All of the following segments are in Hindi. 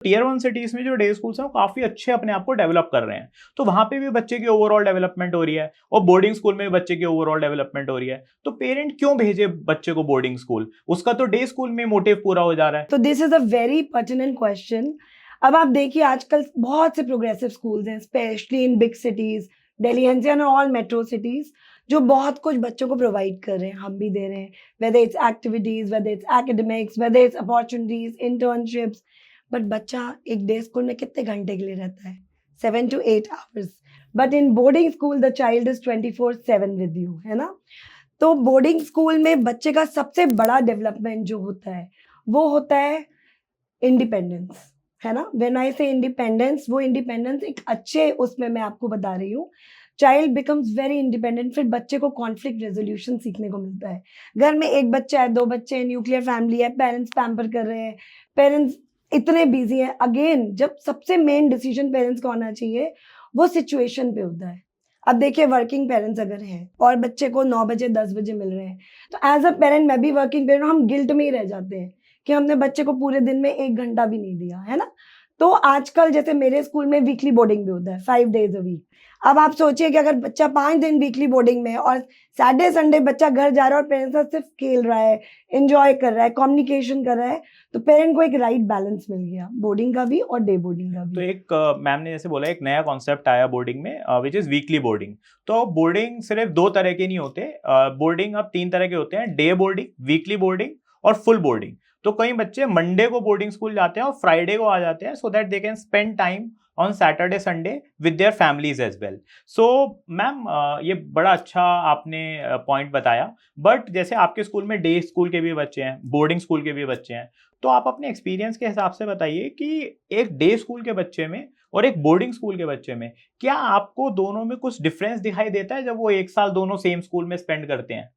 टियर 1 सिटीज में जो डे स्कूल्स हैं वो काफी अच्छे अपने आप को डेवलप कर रहे हैं, तो वहां पे भी बच्चे की ओवरऑल डेवलपमेंट हो रही है, और बोर्डिंग स्कूल में भी बच्चे की ओवरऑल डेवलपमेंट हो रही है, तो पेरेंट क्यों भेजे बच्चे को बोर्डिंग स्कूल? उसका तो डे स्कूल में मोटिव पूरा हो जा रहा है। तो this is a very pertinent question. अब आप देखिए आजकल बहुत से प्रोग्रेसिव स्कूल्स हैं, specially in big cities, Delhi NCR और ऑल मेट्रो सिटीज, जो बहुत कुछ बच्चों को प्रोवाइड कर रहे हैं, हम भी दे रहे हैं, whether it's activities, whether it's academics, whether it's opportunities, internships. But बच्चा एक डे स्कूल में कितने घंटे के लिए रहता है? 7 to 8 hours. But in boarding school the child is 24/7 with you, है ना? तो बोर्डिंग स्कूल में बच्चे का सबसे बड़ा डेवलपमेंट जो होता है वो होता है इंडिपेंडेंस, है ना? व्हेन आई से इंडिपेंडेंस, वो इंडिपेंडेंस एक अच्छे उसमें मैं आपको बता रही हूँ, चाइल्ड बिकम्स वेरी इंडिपेंडेंट। फिर बच्चे को कॉन्फ्लिक्ट रेजोल्यूशन सीखने को मिलता है। घर में एक बच्चा है, 2 बच्चे हैं, न्यूक्लियर फैमिली है, पेरेंट्स पैम्पर कर रहे हैं, पेरेंट्स इतने बिजी हैं। अगेन जब सबसे मेन डिसीजन पेरेंट्स का होना चाहिए वो सिचुएशन पे होता है। अब देखिए वर्किंग पेरेंट्स अगर हैं और बच्चे को 9 बजे 10 बजे मिल रहे हैं, तो एज अ पेरेंट, मैं भी वर्किंग पेरेंट, हम गिल्ट में ही रह जाते हैं कि हमने बच्चे को पूरे दिन में 1 घंटा भी नहीं दिया, है ना? तो आजकल जैसे मेरे स्कूल में वीकली बोर्डिंग भी होता है, 5 days a week। अब आप सोचिए कि अगर बच्चा 5 दिन वीकली बोर्डिंग में है और सैटरडे संडे बच्चा घर जा रहा है और पेरेंट्स साथ सिर्फ खेल रहा है, एंजॉय कर रहा है, कम्युनिकेशन कर रहा है, तो पेरेंट को एक राइट बैलेंस मिल गया, बोर्डिंग का भी और डे बोर्डिंग का भी। तो एक मैम ने जैसे बोला एक नया कॉन्सेप्ट आया बोर्डिंग में, विच इज वीकली बोर्डिंग। तो बोर्डिंग सिर्फ 2 तरह के नहीं होते, बोर्डिंग अब 3 तरह के होते हैं, डे बोर्डिंग, वीकली बोर्डिंग और फुल बोर्डिंग। तो कई बच्चे मंडे को बोर्डिंग स्कूल जाते हैं और फ्राइडे को आ जाते हैं, so that they can spend time on Saturday Sunday with their families as well. So ma'am ये बड़ा अच्छा आपने पॉइंट बताया, बट जैसे आपके स्कूल में डे स्कूल के भी बच्चे हैं, बोर्डिंग स्कूल के भी बच्चे हैं, तो आप अपने एक्सपीरियंस के हिसाब से बताइए कि एक डे स्कूल के बच्चे में और एक बोर्डिंग स्कूल के बच्चे में क्या आपको दोनों में कुछ डिफरेंस दिखाई देता है जब वो 1 साल दोनों सेम स्कूल में स्पेंड करते हैं?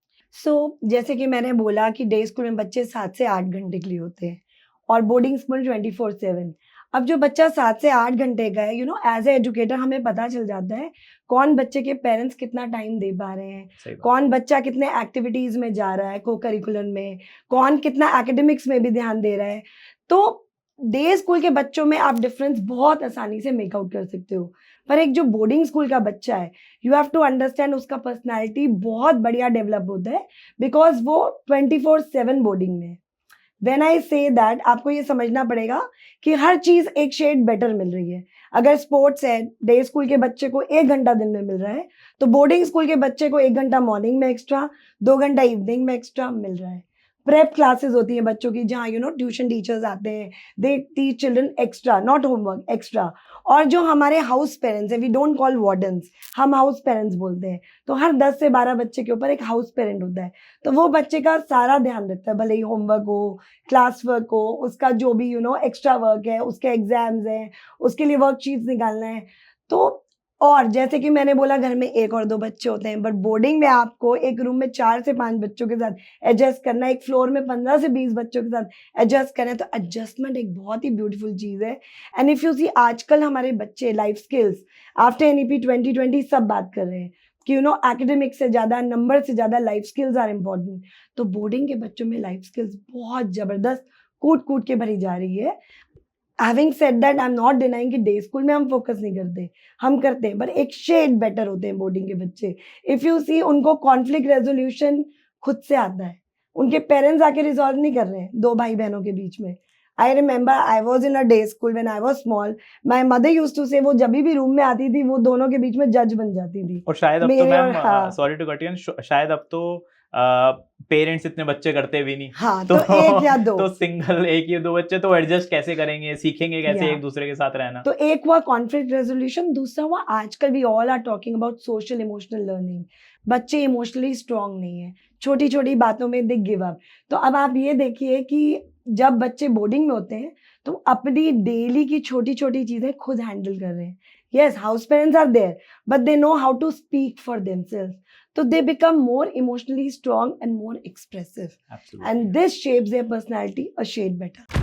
जैसे कि मैंने बोला कि डे स्कूल में बच्चे 7 से 8 घंटे के लिए होते हैं और बोर्डिंग स्कूल 24/7। अब जो बच्चा 7 से 8 घंटे का है, एज ए एजुकेटर हमें पता चल जाता है कौन बच्चे के पेरेंट्स कितना टाइम दे पा रहे हैं, कौन बच्चा कितने एक्टिविटीज में जा रहा है, को करिकुलम में, कौन कितना एकेडमिक्स में भी ध्यान दे रहा है। तो डे स्कूल के बच्चों में आप डिफरेंस बहुत आसानी से मेकआउट कर सकते हो, पर एक जो बोर्डिंग स्कूल का बच्चा है, यू हैव टू अंडरस्टैंड उसका पर्सनैलिटी बहुत बढ़िया डेवलप होता है, बिकॉज वो 24/7 बोर्डिंग में। व्हेन आई से दैट, आपको ये समझना पड़ेगा कि हर चीज एक शेड बेटर मिल रही है। अगर स्पोर्ट्स है, डे स्कूल के बच्चे को 1 घंटा दिन में मिल रहा है, तो बोर्डिंग स्कूल के बच्चे को 1 घंटा मॉर्निंग में एक्स्ट्रा, 2 घंटा इवनिंग में एक्स्ट्रा मिल रहा है। प्रेप क्लासेस होती हैं बच्चों की, जहाँ ट्यूशन टीचर्स आते हैं, they teach children extra, not homework, extra. और जो हमारे हाउस पेरेंट्स हैं, वी डोंट कॉल वार्डन्स, हम हाउस पेरेंट्स बोलते हैं, तो हर 10 से 12 बच्चे के ऊपर एक हाउस पेरेंट होता है, तो वो बच्चे का सारा ध्यान रखता है, भले ही होमवर्क हो, क्लास वर्क हो, उसका जो भी एक्स्ट्रा वर्क है, उसके एग्जाम्स हैं, उसके लिए वर्कशीट्स निकालना है। तो और जैसे कि मैंने बोला घर में 1 और 2 बच्चे होते हैं, बट बोर्डिंग में आपको एक रूम में 4 से 5 बच्चों के साथ एडजस्ट करना है, एक फ्लोर में 15 से 20 बच्चों के साथ एडजस्ट करना है, तो एडजस्टमेंट एक बहुत ही ब्यूटीफुल चीज़ है। एंड इफ यू सी, आजकल हमारे बच्चे लाइफ स्किल्स आफ्टर एनईपी 2020 सब बात कर रहे हैं कि एकेडमिक से ज़्यादा, नंबर से ज़्यादा लाइफ स्किल्स आर इम्पॉर्टेंट। तो बोर्डिंग के बच्चों में लाइफ स्किल्स बहुत ज़बरदस्त कूट कूट के भरी जा रही है। Having said that, I am not denying कि डे स्कूल में हम फोकस नहीं करते, हम करते हैं, पर एक शेड बेटर होते हैं बोर्डिंग के बच्चे। इफ यू सी, उनको कॉन्फ्लिक्ट रेजोल्यूशन खुद से आता है, उनके पेरेंट्स आके रिजॉल्व नहीं कर रहे हैं 2 भाई बहनों के बीच में। I remember I was in a day school when I was small, my mother use to say, वो जब भी रूम में आती थी वो दोनों के बीच में जज बन जाती थी। और शायद अब तो ma'am, sorry to cut you, शायद अब तो पेरेंट्स इतने बच्चे करते भी नहीं, हाँ, तो 1 या 2 तो सिंगल 1 या 2 बच्चे तो एडजस्ट कैसे करेंगे, सीखेंगे कैसे एक दूसरे के साथ रहना। तो एक हुआ कॉन्फ्लिक्ट रेजोल्यूशन, दूसरा हुआ आजकल we all are talking about social emotional learning. बच्चे इमोशनली स्ट्रांग नहीं है, छोटी छोटी बातों में दे गिव अप। तो अब आप ये देखिए कि जब बच्चे बोर्डिंग में होते हैं तो अपनी डेली की छोटी छोटी चीजें खुद हैंडल कर रहे हैं। Yes, house parents are there, but they know how to speak for themself, so they become more emotionally strong and more expressive. Absolutely. And this shapes their personality a shade better.